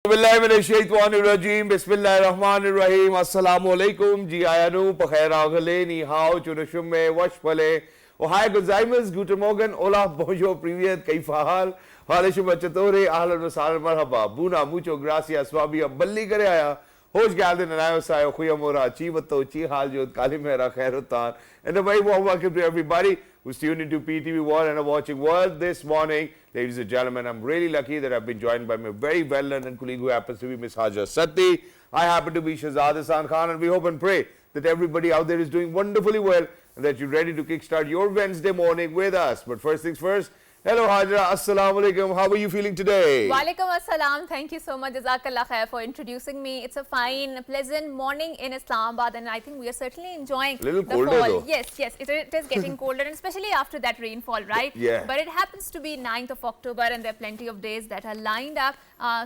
Bismillahirrahmanirrahim. Bismillahirrahmanirrahim. Assalamu alaikum. Ji ayanu pakhair agale ni hao chunushumme washpale. Ohai gozaimas guten morgen. Hola bonjour privyet kaifa hal. Halishum chatore ahlan wa sahlan marhaba. Buna mucho gracias. Swabi balli kare aya. Hoş geldin anayo sayo khuyamora chivato chi hal jod kalimera khairutan. And a very warm welcome to everybody who's tuned into PTV World and are watching World this morning. Ladies and gentlemen, I'm really lucky that I've been joined by my very well-learned colleague who happens to be Ms. Haja Satti. I happen to be Shahzad Hasan Khan, and we hope and pray that everybody out there is doing wonderfully well and that you're ready to kickstart your Wednesday morning with us. But first things first, hello Haja, Assalamu alaikum. How are you feeling today? Walaikum assalam. Thank you so much, Jazakallah khair, for introducing me. It's a fine, pleasant morning in Islamabad, and I think we are certainly enjoying Little the colder fall. though. Yes, it is getting colder, and especially after that rainfall, right? Yeah. But it happens to be 9th of October, and there are plenty of days that are lined up.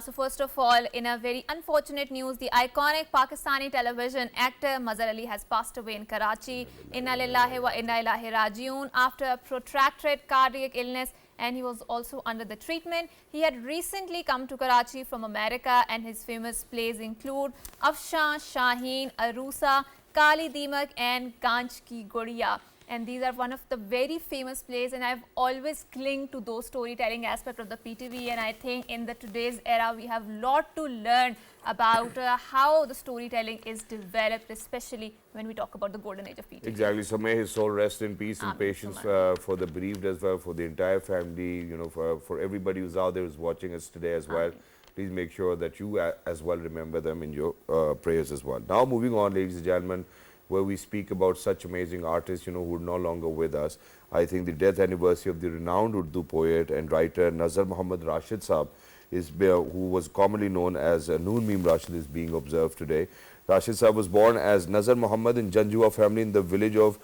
So first of all, in a very unfortunate news, the iconic Pakistani television actor Mazhar Ali has passed away in Karachi. Inna lillahi wa inna ilaihi rajiun after a protracted cardiac illness, and he was also under the treatment. He had recently come to Karachi from America, and his famous plays include Afshan, Shaheen, Arusa, Kali Dimak and Ganj Ki Godiya. And these are one of the very famous plays, and I've always clung to those storytelling aspect of the PTV, and I think in the today's era we have a lot to learn about how the storytelling is developed, especially when we talk about the golden age of PTV. Exactly. So may his soul rest in peace and Ameen, patience so for the bereaved as well, for the entire family, you know, for everybody who's out there who's watching us today as well. Please make sure that you as well remember them in your prayers as well. Now moving on, ladies and gentlemen, where we speak about such amazing artists, you know, who are no longer with us. I think the death anniversary of the renowned Urdu poet and writer Nazar Muhammad Rashid Saab, who was commonly known as Noon Meem Rashid, is being observed today. Rashid Saab was born as Nazar Muhammad in Janjua family in the village of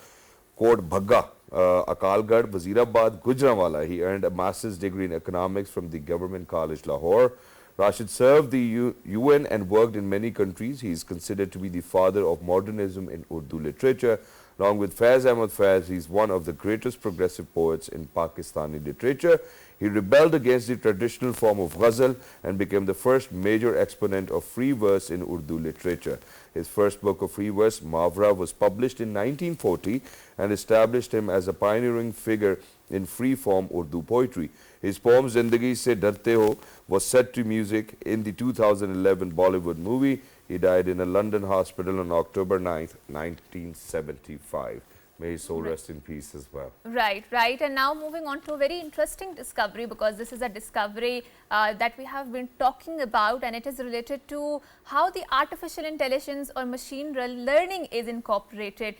Kot Bhagga, Akalgarh, Wazirabad, Gujranwala. He earned a master's degree in economics from the Government College, Lahore. Rashid served the UN and worked in many countries. He is considered to be the father of modernism in Urdu literature. Along with Faiz Ahmad Faiz, he is one of the greatest progressive poets in Pakistani literature. He rebelled against the traditional form of ghazal and became the first major exponent of free verse in Urdu literature. His first book of free verse, Mavra, was published in 1940 and established him as a pioneering figure in free-form Urdu poetry. His poem Zindagi Se Darte Ho was set to music in the 2011 Bollywood movie. He died in a London hospital on October 9th, 1975. May his soul rest in peace as well. Right. And now moving on to a very interesting discovery, because this is a discovery that we have been talking about, and it is related to how the artificial intelligence or machine learning is incorporated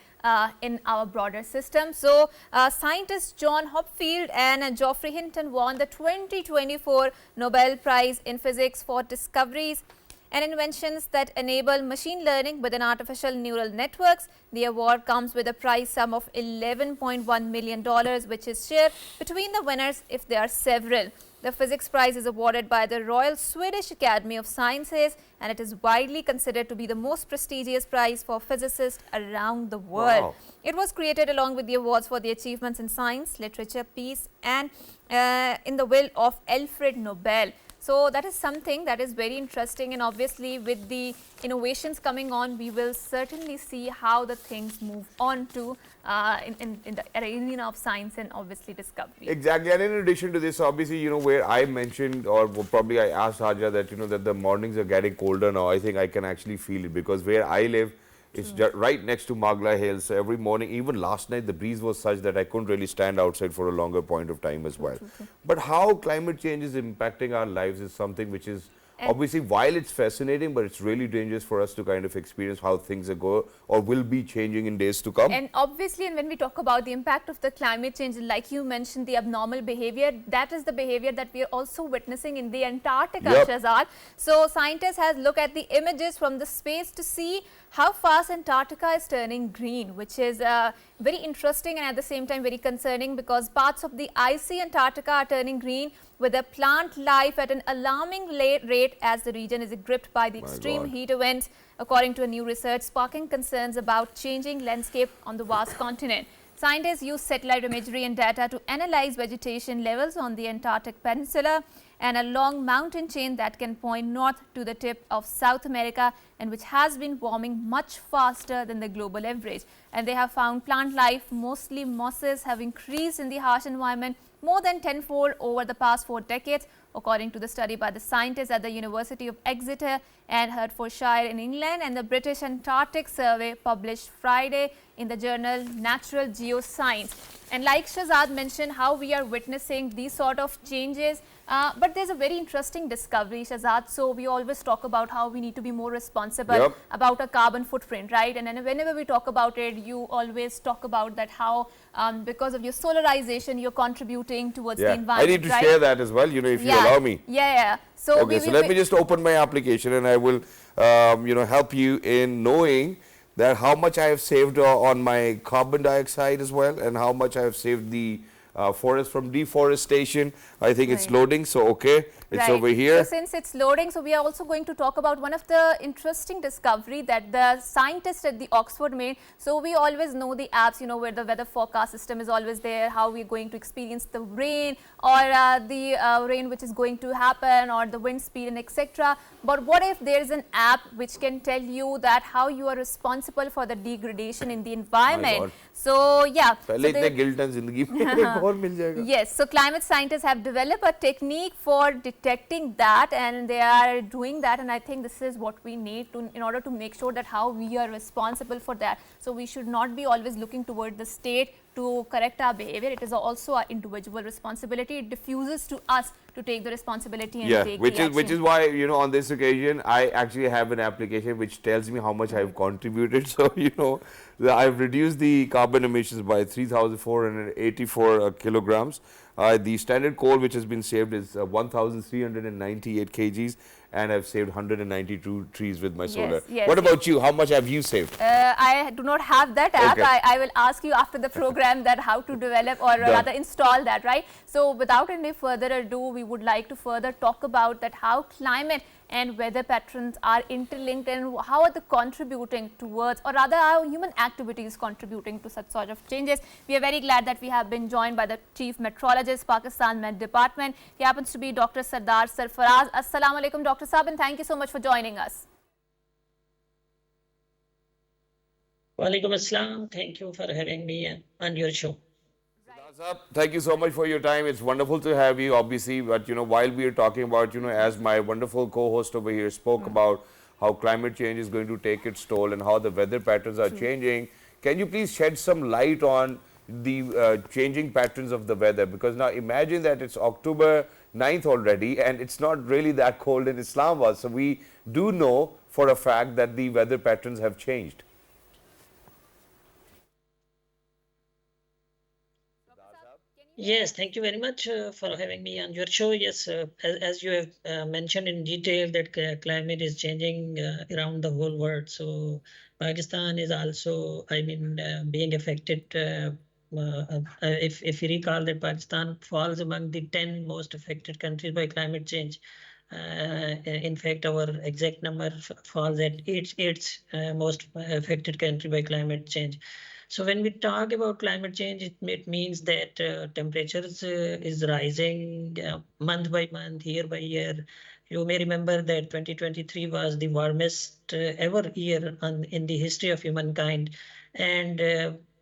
in our broader system. So, scientists John Hopfield and Geoffrey Hinton won the 2024 Nobel Prize in Physics for discoveries and inventions that enable machine learning within artificial neural networks. The award comes with a prize sum of $11.1 million, which is shared between the winners if there are several. The physics prize is awarded by the Royal Swedish Academy of Sciences, and it is widely considered to be the most prestigious prize for physicists around the world. Wow. It was created along with the awards for the achievements in science, literature, peace, and in the will of Alfred Nobel. So that is something that is very interesting, and obviously with the innovations coming on, we will certainly see how the things move on to in the arena of science and obviously discovery. Exactly, and in addition to this, obviously, you know, where I mentioned, or probably I asked Haja that, you know, that the mornings are getting colder now. I think I can actually feel it, because where I live, it's just right next to Magla Hills. So every morning, even last night, the breeze was such that I couldn't really stand outside for a longer point of time as well. But how climate change is impacting our lives is something which is obviously, while it's fascinating, but it's really dangerous for us to kind of experience how things are go or will be changing in days to come. And obviously, and when we talk about the impact of the climate change, like you mentioned, the abnormal behavior, that is the behavior that we are also witnessing in the Antarctica, Shahzad. So scientists has looked at the images from the space to see how fast Antarctica is turning green, which is very interesting and at the same time very concerning, because parts of the icy Antarctica are turning green with a plant life at an alarming rate as the region is gripped by the extreme heat events, according to a new research sparking concerns about changing landscape on the vast continent. Scientists use satellite imagery and data to analyze vegetation levels on the Antarctic Peninsula and a long mountain chain that can point north to the tip of South America and which has been warming much faster than the global average. And they have found plant life, mostly mosses, have increased in the harsh environment more than tenfold over the past 4 decades, according to the study by the scientists at the University of Exeter and Hertfordshire in England and the British Antarctic Survey published Friday in the journal Natural Geoscience. And like Shahzad mentioned, how we are witnessing these sort of changes, but there's a very interesting discovery, Shahzad. So we always talk about how we need to be more responsible about a carbon footprint, right? And then whenever we talk about it, you always talk about that how because of your solarization, you're contributing towards the environment. I need to share that as well, if you allow me. Yeah. So, okay, so let me just open my application and I will, help you in knowing that how much I have saved on my carbon dioxide as well and how much I have saved the forest from deforestation. I think it's loading, so okay, it's over here. So since it's loading, so we are also going to talk about one of the interesting discovery that the scientists at the Oxford made. So we always know the apps, where the weather forecast system is always there, how we're going to experience the rain or the rain which is going to happen or the wind speed and etc. But what if there is an app which can tell you that how you are responsible for the degradation in the environment? So yeah. Yes, so climate scientists have developed a technique for detecting that and they are doing that, and I think this is what we need to in order to make sure that how we are responsible for that. So we should not be always looking toward the state to correct our behavior. It is also our individual responsibility. It diffuses to us to take the responsibility and take the action. Which is why, on this occasion, I actually have an application which tells me how much I've contributed. So, I've reduced the carbon emissions by 3,484 kilograms. The standard coal which has been saved is 1,398 kgs, and I've saved 192 trees with my solar. What about you? How much have you saved? I do not have that app. Okay. I will ask you after the program that how to develop or rather install that, right? So without any further ado, we would like to further talk about that how climate and weather patterns are interlinked and how are they contributing towards, or rather how human activities contributing to such sort of changes. We are very glad that we have been joined by the Chief Meteorologist, Pakistan Met Department. He happens to be Dr. Sardar Sarfaraz. Assalamu alaikum, Dr. Saab, and thank you so much for joining us. Walaikum assalam. Thank you for having me on your show. Thank you so much for your time. It's wonderful to have you, obviously. But, while we are talking about, as my wonderful co-host over here spoke about how climate change is going to take its toll and how the weather patterns are changing, can you please shed some light on the changing patterns of the weather? Because now imagine that it's October 9th already and it's not really that cold in Islamabad. So we do know for a fact that the weather patterns have changed. Yes, thank you very much for having me on your show. Yes, as you have mentioned in detail that climate is changing around the whole world. So Pakistan is also, being affected. If you recall that Pakistan falls among the 10 most affected countries by climate change. In fact, our exact number falls at eighth most affected country by climate change. So when we talk about climate change, it means that temperatures is rising month by month, year by year. You may remember that 2023 was the warmest ever year in the history of humankind. And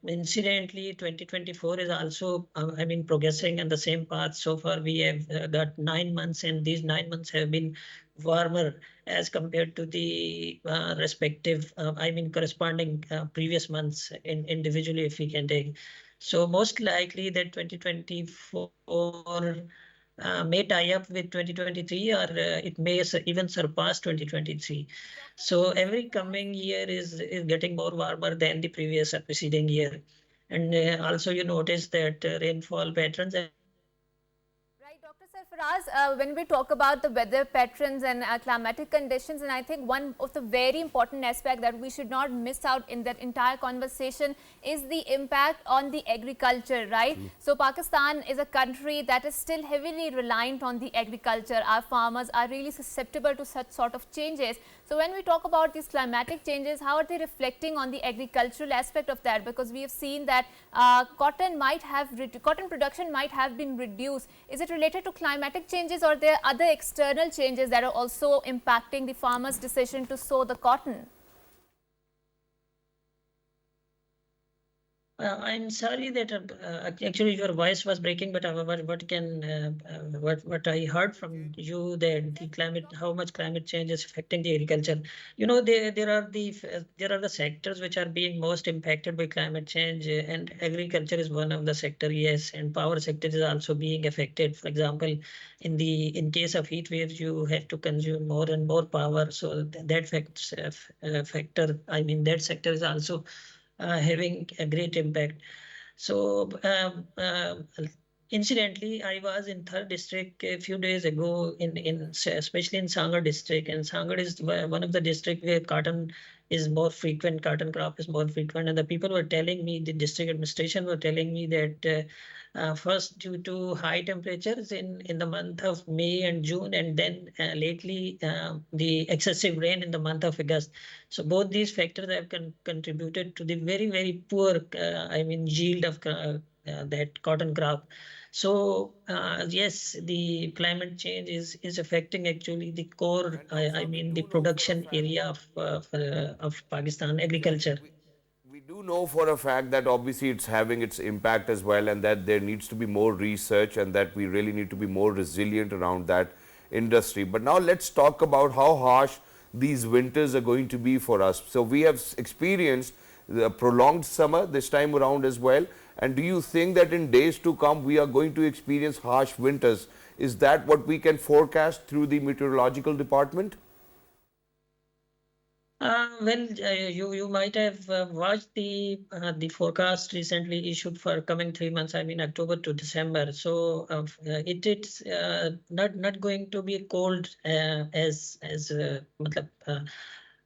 incidentally, 2024 is also, progressing on the same path. So far, we have got 9 months, and these 9 months have been warmer as compared to the respective, corresponding previous months individually, if we can take. So most likely that 2024 may tie up with 2023 or it may even surpass 2023. So every coming year is getting more warmer than the previous preceding year. And also you notice that rainfall patterns Faraz, when we talk about the weather patterns and climatic conditions, and I think one of the very important aspect that we should not miss out in that entire conversation is the impact on the agriculture, right? So Pakistan is a country that is still heavily reliant on the agriculture. Our farmers are really susceptible to such sort of changes. So when we talk about these climatic changes, how are they reflecting on the agricultural aspect of that? Because we have seen that cotton production might have been reduced. Is it related to climatic changes, or there are other external changes that are also impacting the farmers' decision to sow the cotton? I'm sorry that actually your voice was breaking, but what I heard from you that the climate, how much climate change is affecting the agriculture. You know, there are the sectors which are being most impacted by climate change, and agriculture is one of the sector. Yes, and power sector is also being affected. For example, in case of heat waves, you have to consume more and more power. So that factor, I mean, that sector is also having a great impact. So, incidentally, I was in third district a few days ago, especially in Sangar district, and Sangar is one of the district where cotton is more frequent, cotton crop is more frequent, and the people were telling me, the district administration were telling me that first, due to high temperatures in the month of May and June, and then lately the excessive rain in the month of August. So both these factors have contributed to the very, very poor, I mean, yield of that cotton crop. So yes, the climate change is affecting actually the core, And I also, we mean, the do know for a production fact, area of Pakistan yes, agriculture. we do know for a fact that obviously it's having its impact as well, and that there needs to be more research, and that we really need to be more resilient around that industry. But now let's talk about how harsh these winters are going to be for us. So we have experienced the prolonged summer this time around as well. And do you think that in days to come we are going to experience harsh winters? Is that what we can forecast through the meteorological department? Well, you might have watched the forecast recently issued for coming 3 months. I mean October to December. So it's not going to be cold as matlab,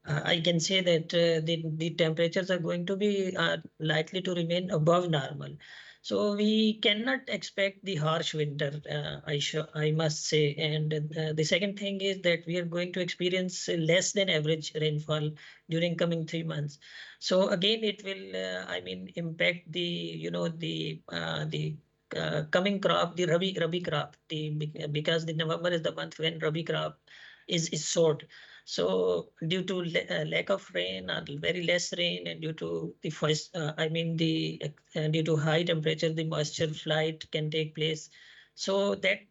I can say that the temperatures are going to be likely to remain above normal. So we cannot expect the harsh winter, I must say. And the second thing is that we are going to experience less than average rainfall during coming 3 months. So again, it will, I mean, impact the coming crop, the Rabi crop, because the November is the month when Rabi crop is sowed. So due to lack of rain or very less rain, and due to the first, I mean due to high temperature, the moisture flight can take place. So that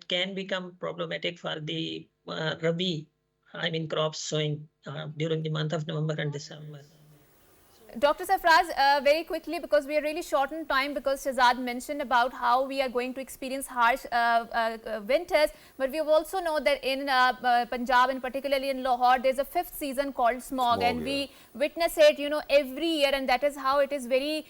can become problematic for the Rabi, I mean crops sowing during the month of November and December. Dr. Sarfraz, very quickly, because we are really short on time, because Shahzad mentioned about how we are going to experience harsh winters, but we also know that in Punjab and particularly in Lahore, there's a fifth season called smog, and Yeah. we witness it, every year, and that is how it is very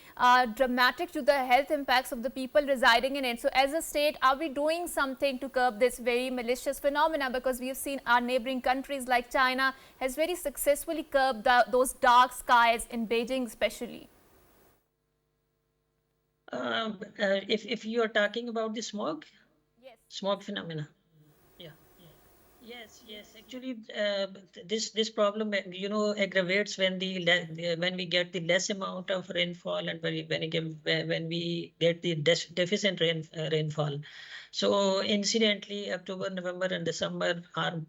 dramatic to the health impacts of the people residing in it. So as a state, are we doing something to curb this very malicious phenomena? Because we have seen our neighboring countries like China has very successfully curbed those dark skies in Beijing especially. If you are talking about the Yes. smog phenomena. Yeah. Yes. Actually, this problem, aggravates when we get the less amount of rainfall, and when we get the deficient rainfall. So incidentally, October, November, and December are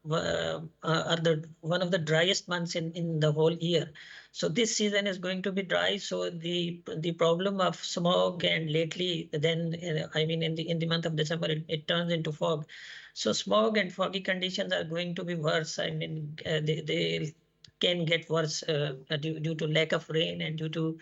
the one of the driest months in the whole year. So this season is going to be dry. So the problem of smog, and lately, then I mean in the month of December, it turns into fog. So smog and foggy conditions are going to be worse. I mean, they can get worse due to lack of rain, and due to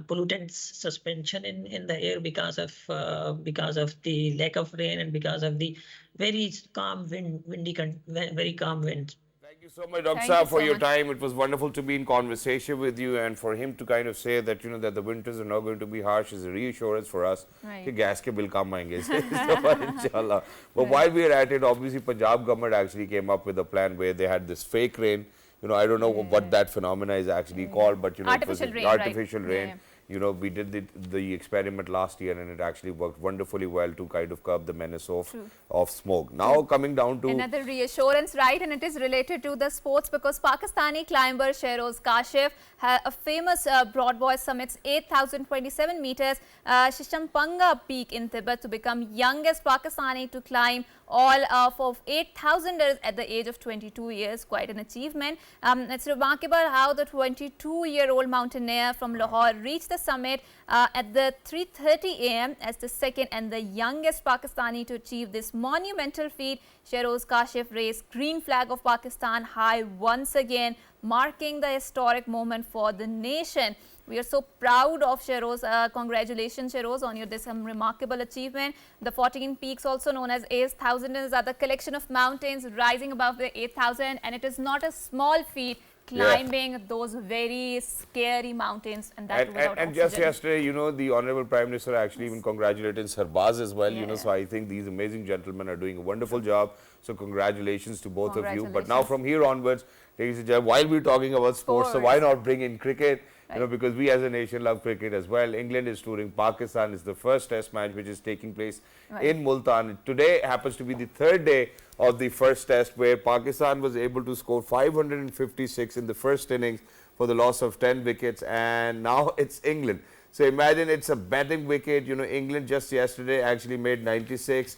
pollutants suspension in the air because of the lack of rain, and because of the very calm very calm winds. Thank you you so much, Dr. Thank you Saab, for so your much. time. It was wonderful to be in conversation with you, and for him to kind of say that, you know, that the winters are not going to be harsh is a reassurance for us. Right. कि gas के bill कम आएंगे inshallah. But while we are at it, obviously Punjab government actually came up with a plan where they had this fake rain. You know, I don't know what that phenomena is actually called, but you know, Artificial it was rain, right. artificial rain. Yeah. You know, we did the experiment last year, and it actually worked wonderfully well to kind of curb the menace of smoke. Now coming down to Another reassurance, right, and it is related to the sports because Pakistani climber Shehroz Kashif, a famous broad boy, summits 8,027 meters Shishampanga peak in Tibet to become youngest Pakistani to climb all of 8,000 at the age of 22 years. Quite an achievement. It's remarkable how the 22-year-old mountaineer from Lahore reached the summit at the 3:30 a.m. as the second and the youngest Pakistani to achieve this monumental feat. Shehroz Kashif raised green flag of Pakistan high once again, marking the historic moment for the nation. We are so proud of Shehroz. Congratulations, Shehroz, on your this remarkable achievement. The 14 peaks, also known as 8,000, is a collection of mountains rising above the 8,000, and it is not a small feat climbing those very scary mountains, and that without and oxygen. just yesterday, you know, the Honorable Prime Minister actually even congratulated Sarbaz as well, you know, so I think these amazing gentlemen are doing a wonderful job. So congratulations to both of you. But now from here onwards, ladies and gentlemen, while we're talking about sports, so why not bring in cricket? You know, because we as a nation love cricket as well. England is touring Pakistan. It's the first test match which is taking place in Multan. Today happens to be the third day of the first test where Pakistan was able to score 556 in the first innings for the loss of 10 wickets, and now it's England. So imagine it's a batting wicket. You know, England just yesterday actually made 96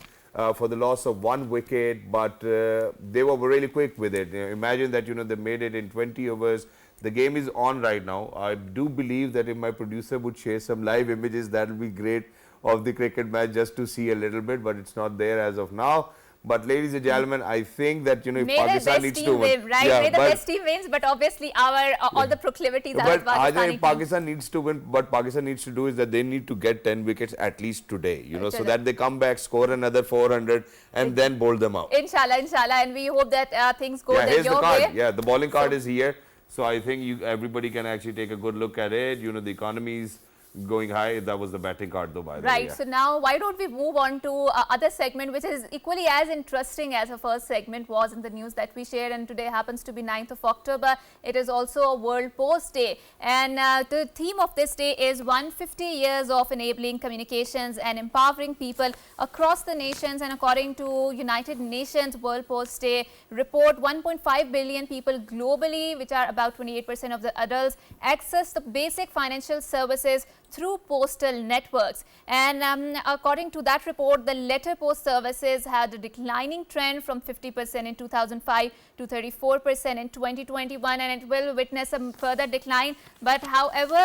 for the loss of 1 wicket, but they were really quick with it. You know, imagine that, you know, they made it in 20 overs. The game is on right now. I do believe that if my producer would share some live images, that would be great of the cricket match just to see a little bit, but it's not there as of now. But ladies and gentlemen, I think that, you know, if May Pakistan the needs best to team win, win, right? yeah, May the best team wins, but obviously our all the proclivities are but with Pakistani if Pakistan needs to win, what Pakistan needs to do is that they need to get 10 wickets at least today, you know, so that they come back, score another 400 and then bowl them out. Inshallah, inshallah, and we hope that things go Here's your the card. way. Yeah, the bowling card is here. So I think everybody can actually take a good look at it. You know, the economy is going high. That was the batting card though, by the way. Right. So now why don't we move on to other segment which is equally as interesting as the first segment was in the news that we shared, and today happens to be 9th of October. It is also a World Post Day, and the theme of this day is 150 years of enabling communications and empowering people across the nations. And according to United Nations World Post Day report, 1.5 billion people globally, which are about 28% of the adults, access the basic financial services through postal networks. And according to that report, the letter post services had a declining trend from 50% in 2005 to 34% in 2021, and it will witness a further decline. But however,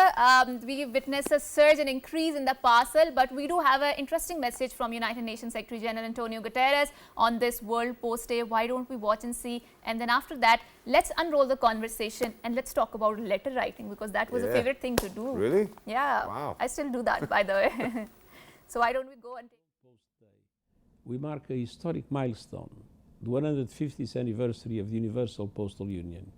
we witnessed a surge and increase in the parcel. But we do have an interesting message from United Nations Secretary General Antonio Guterres on this World Post Day. Why don't we watch and see? And then after that, let's unroll the conversation and let's talk about letter writing, because that was a favorite thing to do. Really? Yeah. Wow. I still do that, by the way. So why don't we go and take... Post Day. We mark a historic milestone, the 150th anniversary of the Universal Postal Union.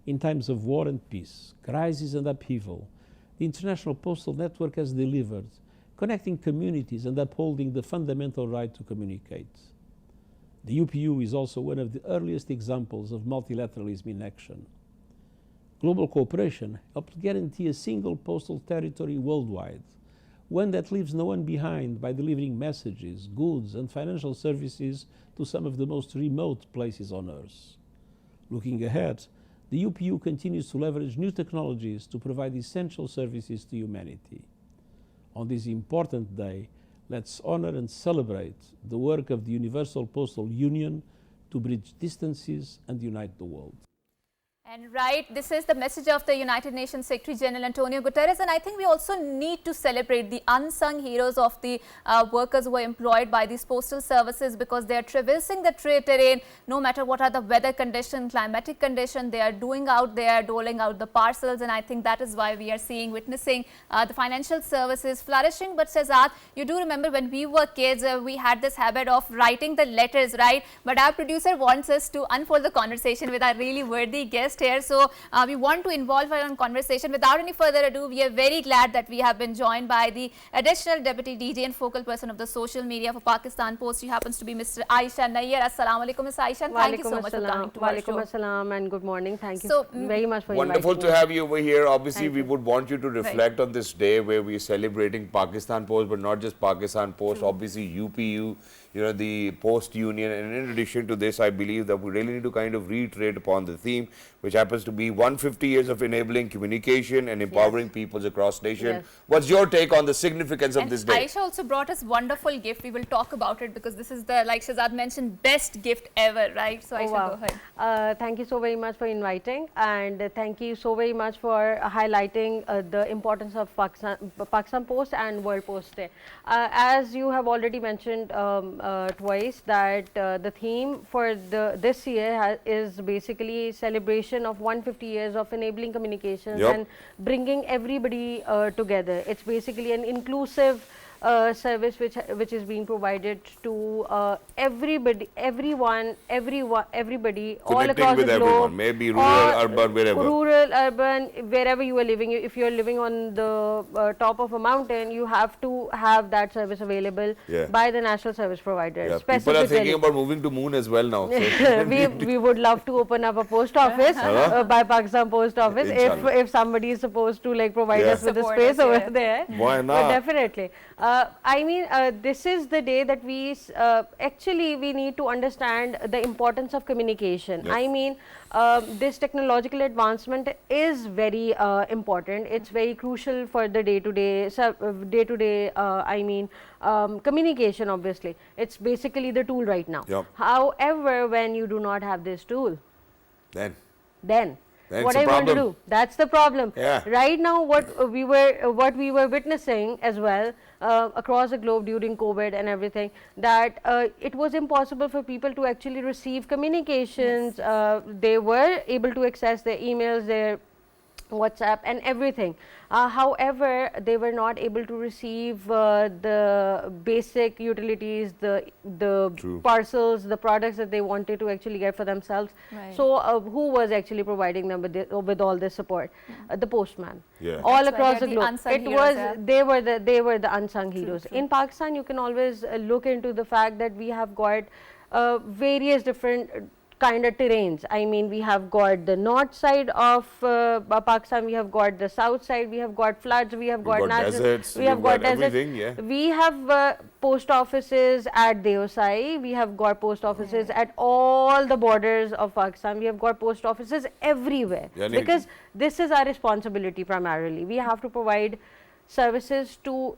In times of war and peace, crisis and upheaval, the International Postal Network has delivered, connecting communities and upholding the fundamental right to communicate. The UPU is also one of the earliest examples of multilateralism in action. Global cooperation helped guarantee a single postal territory worldwide, one that leaves no one behind by delivering messages, goods, and financial services to some of the most remote places on Earth. Looking ahead, the UPU continues to leverage new technologies to provide essential services to humanity. On this important day, let's honor and celebrate the work of the Universal Postal Union to bridge distances and unite the world. And right, this is the message of the United Nations Secretary General Antonio Guterres, and I think we also need to celebrate the unsung heroes of the workers who are employed by these postal services, because they are traversing the terrain no matter what are the weather conditions, climatic conditions. They are doing out there, doling out the parcels, and I think that is why we are witnessing the financial services flourishing. But Shehzad, you do remember when we were kids, we had this habit of writing the letters, right? But our producer wants us to unfold the conversation with our really worthy guest here. So we want to involve her in conversation. Without any further ado, we are very glad that we have been joined by the additional deputy DG and focal person of the social media for Pakistan Post. She happens to be Mr. Aisha Nayyar. Assalamu alaikum, Ms. Aisha. Thank you so much for coming to our show. Walaikum assalam and good morning. Thank you very much for wonderful inviting to me. have you over here. Obviously, Thank we you. would want you to reflect on this day where we are celebrating Pakistan Post, but not just Pakistan Post, obviously UPU, the Post Union. And in addition to this, I believe that we really need to kind of reiterate upon the theme, which happens to be 150 years of enabling communication and empowering peoples across nation. Yes. What's your take on the significance of And this day? Aisha also brought us wonderful gift. We will talk about it because this is the, like Shehzad mentioned, best gift ever, right? So Aisha, go ahead. Thank you so very much for inviting, and thank you so very much for highlighting the importance of Pakistan Post and World Post Day. As you have already mentioned twice, that the theme for this year is basically celebration of 150 years of enabling communications and bringing everybody together. It's basically an inclusive service which is being provided to everybody, everybody all Connecting across with the globe. everyone, maybe rural, or urban, wherever. Rural, urban, wherever you are living. If you are living on the top of a mountain, you have to have that service available by the national service provider. Yeah, people are thinking about moving to moon as well now. So we would love to open up a post office by Pakistan Post Office if somebody is supposed to like provide us with the space over there. Why not? But definitely. I mean, this is the day that we actually we need to understand the importance of communication. Yes. I mean, this technological advancement is very important. It's very crucial for the day-to-day, communication. Obviously, it's basically the tool right now. Yep. However, when you do not have this tool, then what are you going to do? That's the problem. Yeah. Right now, what we were witnessing as well across the globe during COVID and everything, that it was impossible for people to actually receive communications. They were able to access their emails, their WhatsApp and everything. However, they were not able to receive the basic utilities, the parcels, the products that they wanted to actually get for themselves. Right. So, who was actually providing them with all this support? The postman. Yeah. All That's across why the they're the globe. unsung It heroes, was yeah. they were the unsung heroes. In Pakistan, you can always look into the fact that we have got various different kind of terrains. I mean, we have got the north side of Pakistan, we have got the south side, we have got floods, we have got deserts, we have got deserts. everything, yeah. We have post offices at Deosai, we have got post offices at all the borders of Pakistan, we have got post offices everywhere. Because this is our responsibility primarily. We have to provide services to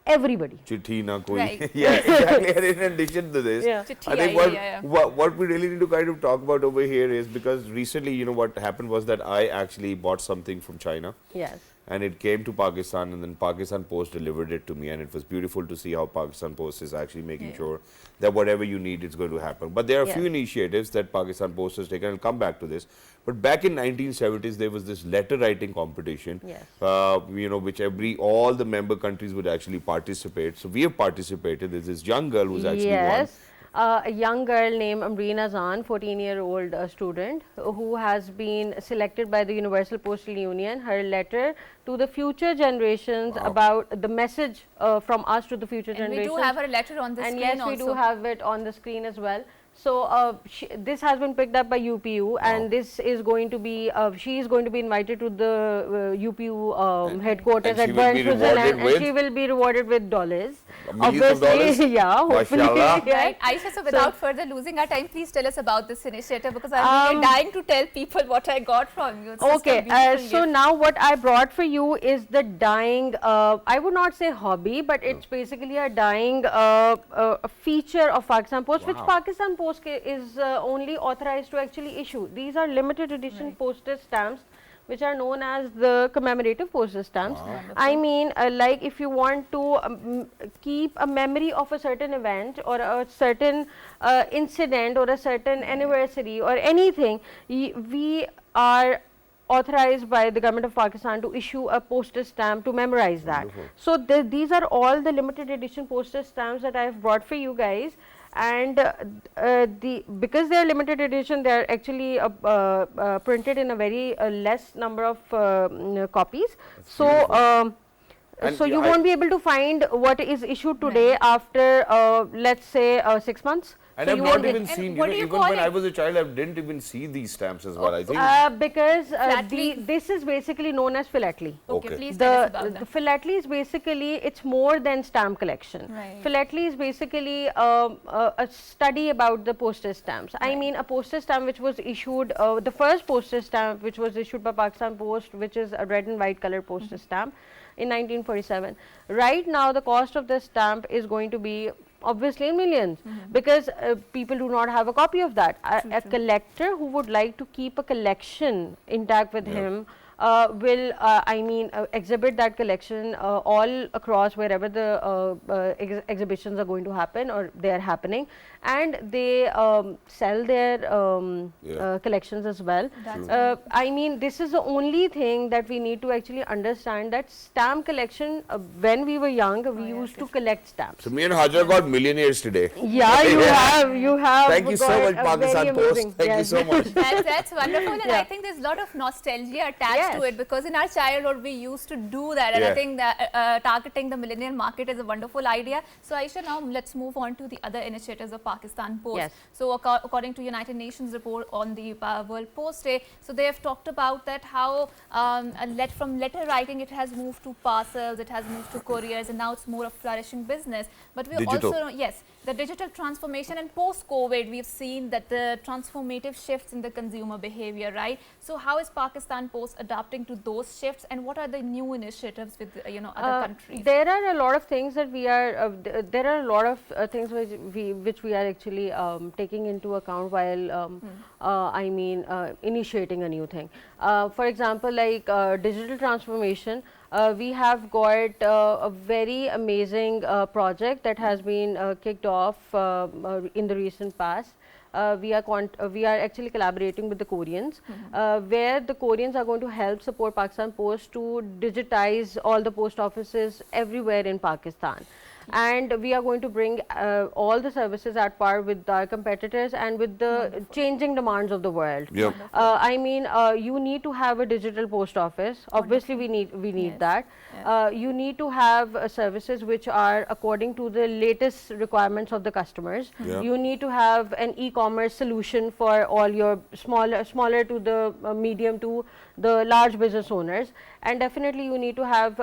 everybody. Chithi na koi. Right. Yeah, exactly. And in addition to this, Chithi I think aayi, what we really need to kind of talk about over here is, because recently, what happened was that I actually bought something from China. Yes. And it came to Pakistan, and then Pakistan Post delivered it to me, and it was beautiful to see how Pakistan Post is actually making sure that whatever you need is going to happen. But there are a few initiatives that Pakistan Post has taken. I'll come back to this. But back in 1970s, there was this letter writing competition, which all the member countries would actually participate. So we have participated. There's this young girl who's actually won. A young girl named Amrina Zan, 14-year-old student, who has been selected by the Universal Postal Union. Her letter to the future generations about the message from us to the future generations. We do have her letter on the screen yes, also. we do have it on the screen as well. So this has been picked up by UPU, and this is going to be she is going to be invited to the UPU headquarters at Bern, Switzerland, and she will be rewarded with dollars. Obviously, yeah, hopefully. Right, Aisha. So without further losing our time, please tell us about this initiative, because I'm really dying to tell people what I got from you. It's okay, so now what I brought for you is the dying. I would not say hobby, but it's basically a dying feature of Pakistan Post, which Pakistan Post Post is only authorized to actually issue. These are limited edition postage stamps which are known as the commemorative postage stamps. I mean, like if you want to keep a memory of a certain event or a certain incident or a certain anniversary or anything, we are authorized by the government of Pakistan to issue a postage stamp to memorize that. So these are all the limited edition postage stamps that I have brought for you guys. And because they are limited edition, they are actually printed in a very less number of copies. So so you won't be able to find what is issued today after let's say 6 months. And So I've you not won't even get- seen, what do you even call when I it? was a child, I didn't even see these stamps as well. I think. Because Philately? this is basically known as philately. Okay, Okay. please tell us about The that. philately is basically, it's more than stamp collection. Right. Philately is basically a study about the postage stamps. I mean, a postage stamp which was issued, the first postage stamp which was issued by Pakistan Post, which is a red and white color postage stamp in 1947. Right now, the cost of the stamp is going to be obviously in millions, because people do not have a copy of that. A collector who would like to keep a collection intact with him will exhibit that collection all across wherever the exhibitions are going to happen or they are happening, and they sell their collections as well. I mean, this is the only thing that we need to actually understand, that stamp collection, when we were young, we used to collect stamps. So me and Hajra got millionaires today. Yeah, you have. Thank you so got much, a very Pakistan Post. amazing- Thank you yes. so much. That's wonderful, and I think there's a lot of nostalgia attached to Yes. it, because in our childhood we used to do that, and I Yeah. think that targeting the millennial market is a wonderful idea. So Aisha, now let's move on to the other initiatives of Pakistan Post. Yes. So according to United Nations report on the World Post Day, so they have talked about that how from letter writing it has moved to parcels, it has moved to couriers, and now it's more a flourishing business. But we Digital. also know, yes, the digital transformation, and post-COVID we've seen that the transformative shifts in the consumer behavior, right? So how is Pakistan Post adapting to those shifts, and what are the new initiatives with other countries? There are a lot of things that we are. There are a lot of things which we are actually taking into account while initiating a new thing. For example, like digital transformation. We have got a very amazing project that has been kicked off in the recent past. We are actually collaborating with the Koreans, where the Koreans are going to help support Pakistan Post to digitize all the post offices everywhere in Pakistan. And we are going to bring all the services at par with our competitors and with the changing demands of the world. Yep. You need to have a digital post office. Obviously, we need Yes. that. You need to have services which are according to the latest requirements of the customers. Yeah. You need to have an e-commerce solution for all your smaller to the medium to the large business owners, and definitely you need to have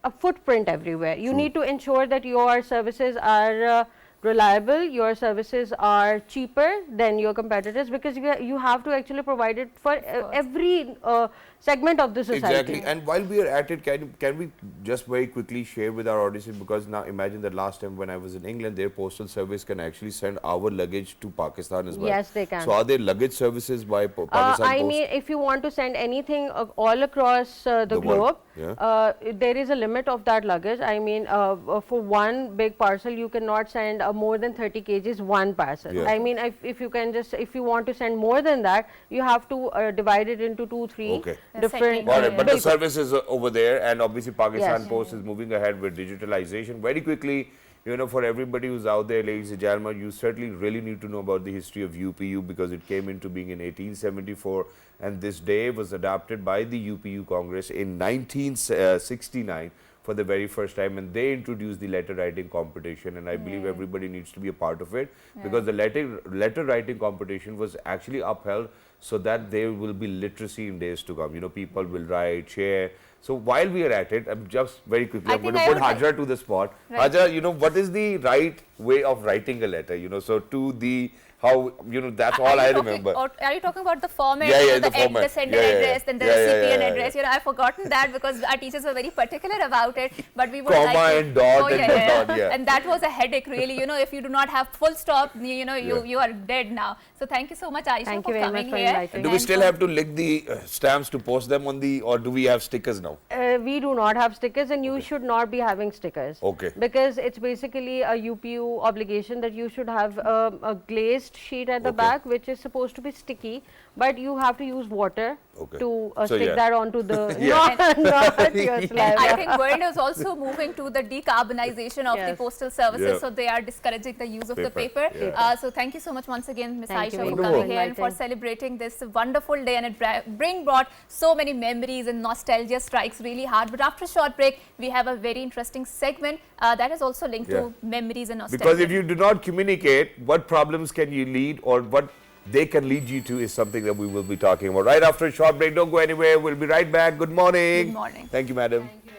a footprint everywhere. You need to ensure that your services are reliable, your services are cheaper than your competitors, because you have to actually provide it for every segment of the society. Exactly. And while we are at it, can we just very quickly share with our audiences, because now imagine that last time when I was in England, their postal service can actually send our luggage to Pakistan as well. Yes, they can. So are there luggage services by Pakistan I Post? mean, if you want to send anything all across the The globe, world, yeah. there is a limit of that luggage. I mean, for one big parcel, you cannot send more than 30 kgs one parcel. Yeah. I mean, if you want to send more than that, you have to divide it into 2-3 Okay. different. Got it. But the bilkul. service is over there, and obviously Pakistan Yes. Post is moving ahead with digitalization. Very quickly, for everybody who's out there, ladies and gentlemen, you certainly really need to know about the history of UPU, because it came into being in 1874, and this day was adopted by the UPU Congress in 1969 for the very first time, and they introduced the letter writing competition, and I believe everybody needs to be a part of it, because the letter writing competition was actually upheld so that there will be literacy in days to come. People will write, share. So while we are at it, I'm just very quickly, I I'm going think to I put would like- Hajra to the spot. Right. Hajra, what is the right way of writing a letter? So to the how, you know, that's all Are I you talking- remember. or are you talking about the format, Yeah, yeah, you know, the format. the sender Yeah, yeah, address, then the yeah, yeah, recipient yeah, address? yeah. You know, I've forgotten that because our teachers were very particular about it. But we would Comma like to, and dot oh, and yeah, whatnot, yeah. And that was a headache, really. You know, if you do not have full stop, you know, Yeah. you are dead now. So thank you so much, Aisha, Thank for you very coming much for here. inviting And do we And still for- have to lick the stamps to post them on the, or do we have stickers now? We do not have stickers, and you should not be having stickers. Okay. Because it's basically a UPU obligation that you should have a glazed sheet at the Okay. back, which is supposed to be sticky, but you have to use water Okay. to So, stick yeah. that onto the Yeah. not your And saliva. I think world is also moving to the decarbonization of the Yes. postal services, Yeah. so they are discouraging the use of the Paper, paper. yeah. So thank you so much once again, Ms. Thank you Aisha, very for much coming for here and for inviting. celebrating this wonderful day, and it brought so many memories, and nostalgia strikes really hard. But after a short break, we have a very interesting segment that is also linked to memories and nostalgia. Because if you do not communicate, what problems can you lead, or what they can lead you to, is something that we will be talking about right after a short break. Don't go anywhere. We'll be right back. Good morning. Good morning. Thank you, madam. Thank you.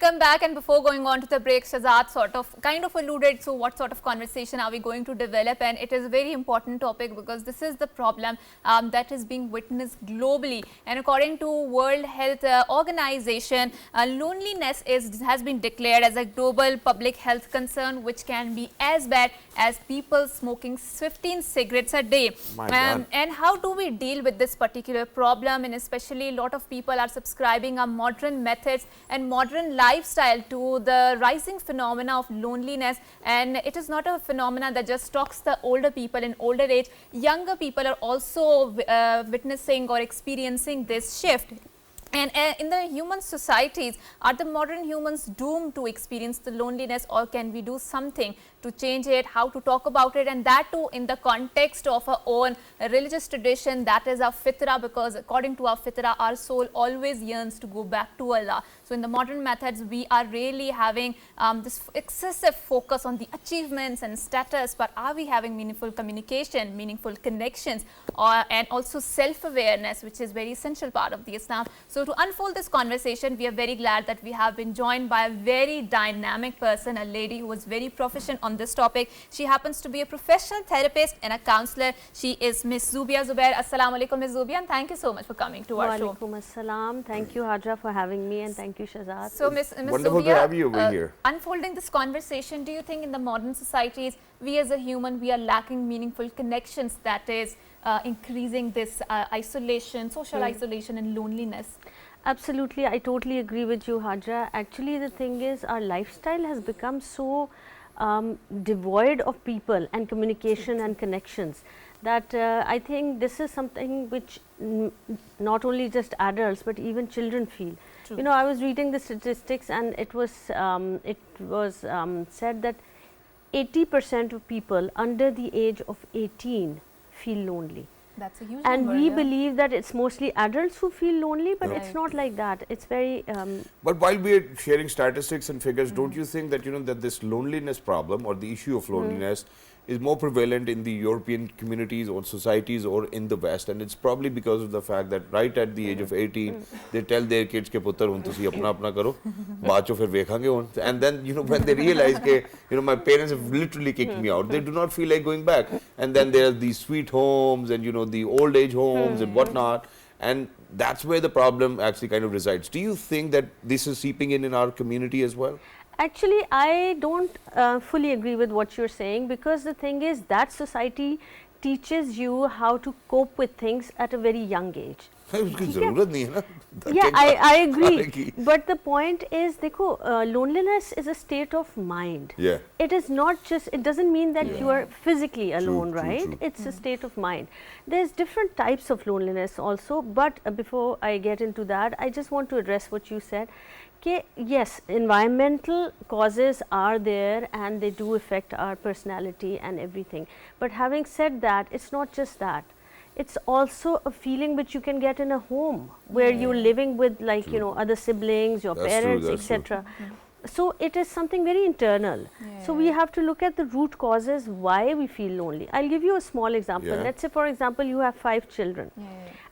Welcome back, and before going on to the break, Shahzad kind of alluded to what sort of conversation are we going to develop, and it is a very important topic because this is the problem that is being witnessed globally. And according to World Health Organization, loneliness has been declared as a global public health concern, which can be as bad as people smoking 15 cigarettes a day. My God. And how do we deal with this particular problem? And especially a lot of people are subscribing a modern methods and modern lifestyle to the rising phenomena of loneliness. And it is not a phenomena that just stalks the older people in older age. Younger people are also witnessing or experiencing this shift. And in the human societies, are the modern humans doomed to experience the loneliness, or can we do something to change it? How to talk about it, and that too in the context of our own religious tradition, that is our fitrah, because according to our fitrah, our soul always yearns to go back to Allah. So in the modern methods, we are really having this excessive focus on the achievements and status, but are we having meaningful communication, meaningful connections, and also self-awareness, which is very essential part of the Islam. So to unfold this conversation, we are very glad that we have been joined by a very dynamic person, a lady who is very proficient on this topic. She happens to be a professional therapist and a counselor. She is Ms. Zubia Zubair. Assalamu alaikum, Ms. Zubia, and thank you so much for coming to our show. Walaikum assalam. Thank you, Hajra, for having me, and thank you, Shahzad. So, Ms. Wonderful to Zubia, have you over here. Unfolding this conversation, do you think in the modern societies, we as a human, we are lacking meaningful connections, that is increasing this isolation, social isolation and loneliness? Absolutely, I totally agree with you, Hajra. Actually, the thing is, our lifestyle has become so devoid of people and communication and connections that I think this is something which not only just adults but even children feel. True. You know, I was reading the statistics, and it was said that 80% of people under the age of 18 feel lonely. That's a huge And number. we yeah. believe that it's mostly adults who feel lonely, but Yeah. it's not like that. It's very But while we are sharing statistics and figures, don't you think that, you know, that this loneliness problem or the issue of loneliness is more prevalent in the European communities or societies or in the West? And it's probably because of the fact that right at the age of 18, they tell their kids ke putter hun tusi apna apna karo, baad cho fir vekhange hun. And then, you know, when they realize ke, you know, my parents have literally kicked me out, they do not feel like going back. And then there are these sweet homes and, you know, the old age homes and whatnot. And that's where the problem actually kind of resides. Do you think that this is seeping in our community as well? Actually, I don't fully agree with what you're saying, because the thing is that society teaches you how to cope with things at a very young age. उसकी ज़रूरत नहीं है ना. Yeah, I agree. की. But the point is, देखो, loneliness is a state of mind. Yeah. It is not just, it doesn't mean that you are physically alone, true, right? true. It's a state of mind. There's different types of loneliness also, but before I get into that, I just want to address what you said. Yes, environmental causes are there and they do affect our personality and everything. But having said that, it's not just that. It's also a feeling which you can get in a home where you're living with, like, you know, other siblings, your That's true, parents, that's true. etc. So it is something very internal. So we have to look at the root causes why we feel lonely. I'll give you a small example. Yeah. Let's say, for example, you have 5 children.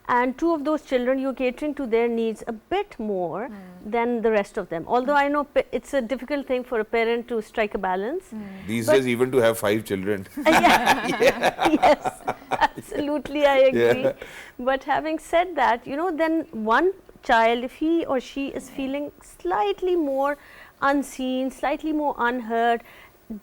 And 2 of those children, you're catering to their needs a bit more than the rest of them. Although I know it's a difficult thing for a parent to strike a balance. These days, even to have 5 children. Yes, absolutely, I agree. Yeah. But having said that, you know, then one child, if he or she is feeling slightly more unseen, slightly more unheard,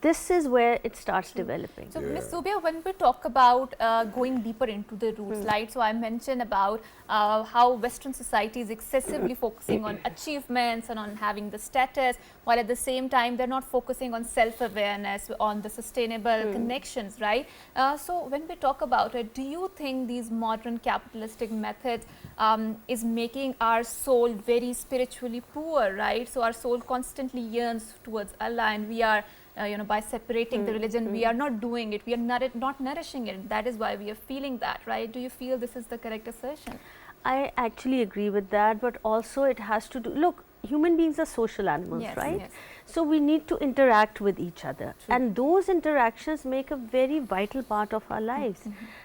this is where it starts developing. So, Ms. Zubia, when we talk about going deeper into the roots, right? So, I mentioned about how Western society is excessively focusing on achievements and on having the status, while at the same time they're not focusing on self-awareness, on the sustainable connections, right? So, when we talk about it, do you think these modern capitalistic methods is making our soul very spiritually poor, right? So, our soul constantly yearns towards Allah, and we are you know, by separating the religion, we are not doing it, we are not nourishing it. That is why we are feeling that, right? Do you feel this is the correct assertion? I actually agree with that, but also it has to do, look, human beings are social animals, Yes, right? yes. So we need to interact with each other, and those interactions make a very vital part of our lives.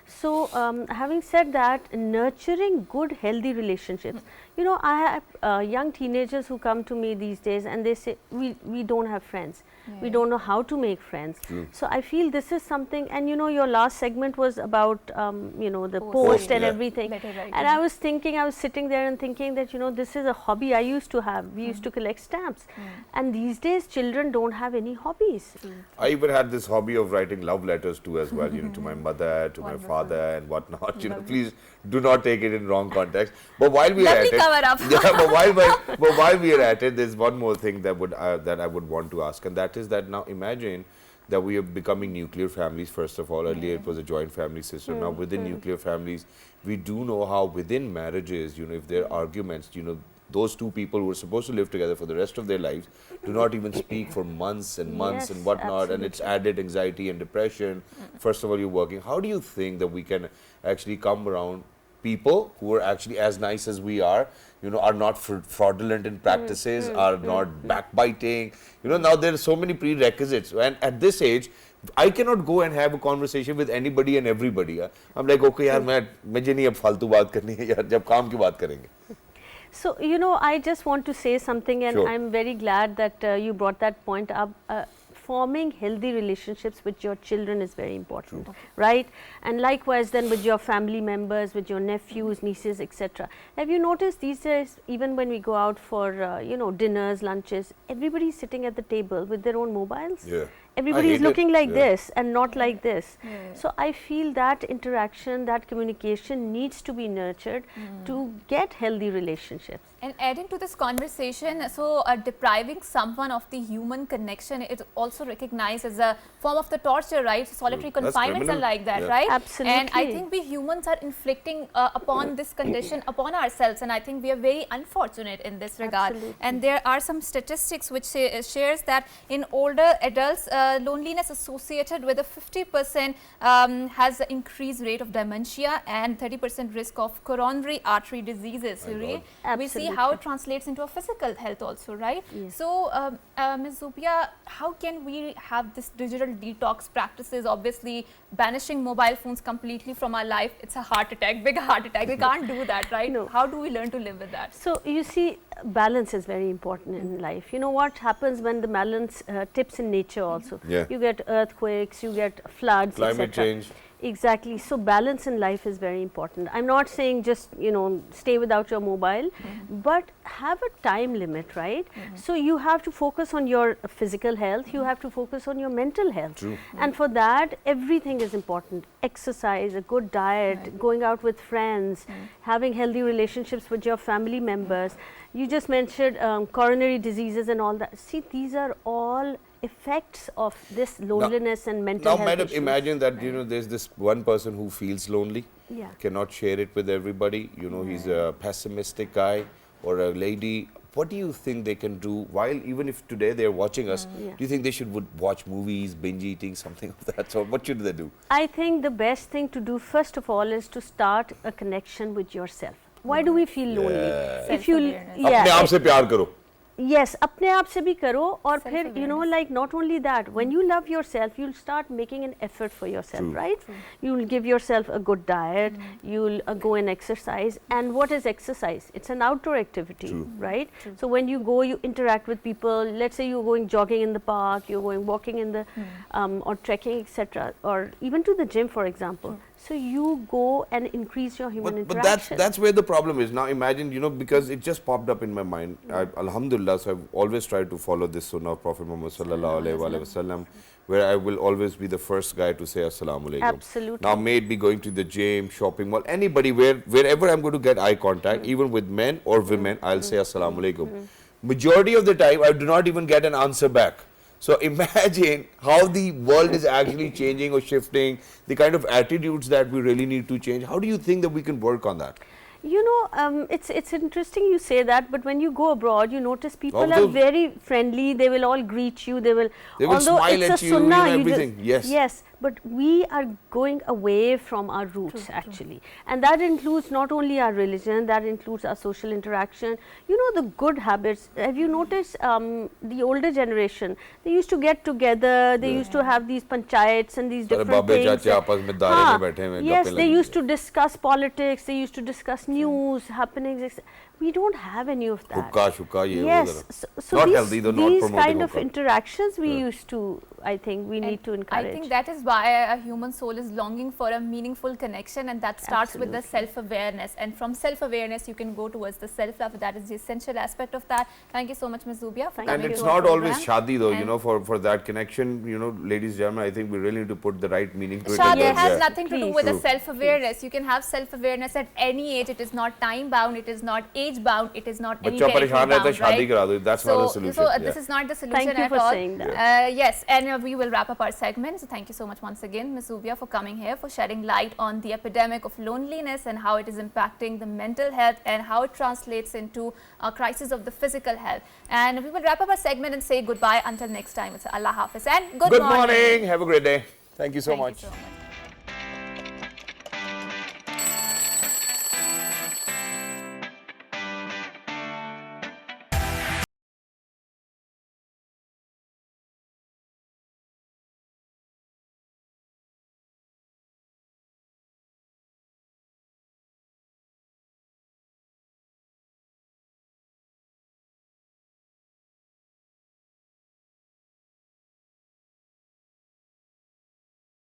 So having said that, nurturing good, healthy relationships, you know, I have young teenagers who come to me these days and they say, we don't have friends. We don't know how to make friends. So I feel this is something, and you know, your last segment was about, you know, the post and yeah. everything. Letter writing. And I was thinking, I was sitting there and thinking that, you know, this is a hobby I used to have. We used to collect stamps. And these days, children don't have any hobbies. I even had this hobby of writing love letters too as well, you know, to my mother, to my father and whatnot. You know, please do not take it in wrong context. But while we are Lovely at it, cover up. yeah, but while we are at it, there's one more thing that I would want to ask, and that is that now imagine that we are becoming nuclear families. First of all, earlier it was a joint family system. Now within nuclear families, we do know how within marriages, you know, if there are arguments, you know, those 2 people who are supposed to live together for the rest of their lives do not even speak for months and months and Yes, whatnot, and it's added anxiety and depression. First of all, you're working. How do you think that we can actually come around people who are actually as nice as we are, you know, are not fraudulent in practices, are not backbiting, you know? Now there are so many prerequisites, and at this age I cannot go and have a conversation with anybody and everybody. I'm like, okay yaar, मुझे नहीं अब फालतू बात करनी है यार, जब काम की बात करेंगे. So, you know, I just want to say something, and Sure. I'm very glad that you brought that point up. Forming healthy relationships with your children is very important, right? And likewise then with your family members, with your nephews, nieces, etc. Have you noticed these days, even when we go out for, you know, dinners, lunches, everybody is sitting at the table with their own mobiles? Yeah. Everybody I is hate looking it. like Yeah. this and not like this. So I feel that interaction, that communication needs to be nurtured to get healthy relationships. And adding to this conversation, so depriving someone of the human connection is also recognized as a form of the torture, right? So solitary That's confinements are criminal. like that, Yeah. right? Absolutely. And I think we humans are inflicting upon this condition upon ourselves, and I think we are very unfortunate in this regard. Absolutely. And there are some statistics which shares that in older adults, loneliness associated with a 50% has an increased rate of dementia and 30% risk of coronary artery diseases. So we see how it translates into a physical health also, right? Yes. So, Ms. Zubia, how can we have this digital detox practices? Obviously, banishing mobile phones completely from our life, it's a heart attack, big heart attack. We can't do that, right? No. How do we learn to live with that? So you see, balance is very important in life. You know what happens when the balance tips in nature also? Yeah. You get earthquakes, you get floods, Climate etc. change. Exactly. So balance in life is very important. I'm not saying just, you know, stay without your mobile, but have a time limit, right? So you have to focus on your physical health, you have to focus on your mental health. True. And for that, everything is important. Exercise, a good diet, going out with friends, having healthy relationships with your family members. You just mentioned coronary diseases and all that. See, these are all effects of this loneliness and mental Now, health madam, issues. imagine that, you know, there's this one person who feels lonely, Yeah. cannot share it with everybody, you know, he's a pessimistic guy or a lady. What do you think they can do while, even if today they're watching us, Yeah. do you think they should would watch movies, binge eating, something of that sort? What should they do? I think the best thing to do first of all is to start a connection with yourself. Why do we feel lonely? If you, Self-awareness. अपने आप से प्यार करो. yes, अपने आप से भी करो और फिर you know, Self-awareness. like not only that, when you love yourself, you'll start making an effort for yourself, True. right? You'll give yourself a good diet, you'll go and exercise. And what is exercise? It's an outdoor activity, True. right? So when you go, you interact with people. Let's say you're going jogging in the park, you're going walking in the or trekking, etc., or even to the gym, for example. So you go and increase your human But interaction. that's where the problem is. Now imagine, you know, because it just popped up in my mind. Alhamdulillah, so I've always tried to follow this sunnah of Prophet Muhammad sallallahu alaihi wasallam, where I will always be the first guy to say assalamu alaikum. Absolutely. Now, may it be going to the gym, shopping mall, anybody, wherever I'm going to get eye contact, even with men or women, I'll say assalamu alaikum. Majority of the time, I do not even get an answer back. So imagine how the world is actually changing or shifting, the kind of attitudes that we really need to change. How do you think that we can work on that? You know, it's interesting you say that, but when you go abroad, you notice people are Although- very friendly. They will all greet you. They will although smile it's at a you, sunnah, you know, you just- everything. Yes. yes. But we are going away from our roots actually, and that includes not only our religion, that includes our social interaction. You know, the good habits. Have you noticed the older generation? They used to get together. They used to have these panchayats and these सारे different बाबे things. चाचे आपस में दायरे में बैठे हुए Yes, गप्पे they लगी used to discuss politics. They used to discuss news, happenings. etc. We don't have any of that. हुक्का शुक्का ये वो Yes, जरा. so Not these, healthy, though, not these promoting kind of hookah. interactions we used to, I think we need to And encourage. I think that is why a human soul is longing for a meaningful connection, and that starts with the self-awareness. And from self-awareness, you can go towards the self-love. That is the essential aspect of that. Thank you so much, Ms. Zubia, for Thank And coming it's to our not always program. shadi though, you And know, for that connection, you know, ladies and gentlemen, I think we really need to put the right meaning to it. Shadi Yes. has Yeah. nothing to do Please. with the True. self-awareness. You can have self-awareness at any age. It is not time-bound. It is not age-bound. It is not any बच्चा परेशान रहता है, territory-bound, शादी right? करा दो. That's not a solution. So Yeah. this is not the solution Thank you at for all. saying that. Yes, and we will wrap up our segment. So thank you so much once again, Ms. Zubia, for coming here, for shedding light on the epidemic of loneliness and how it is impacting the mental health and how it translates into a crisis of the physical health. And we will wrap up our segment and say goodbye until next time. It's Allah Hafiz and good Good morning. Have a great day. Thank you so Thank much. you so much.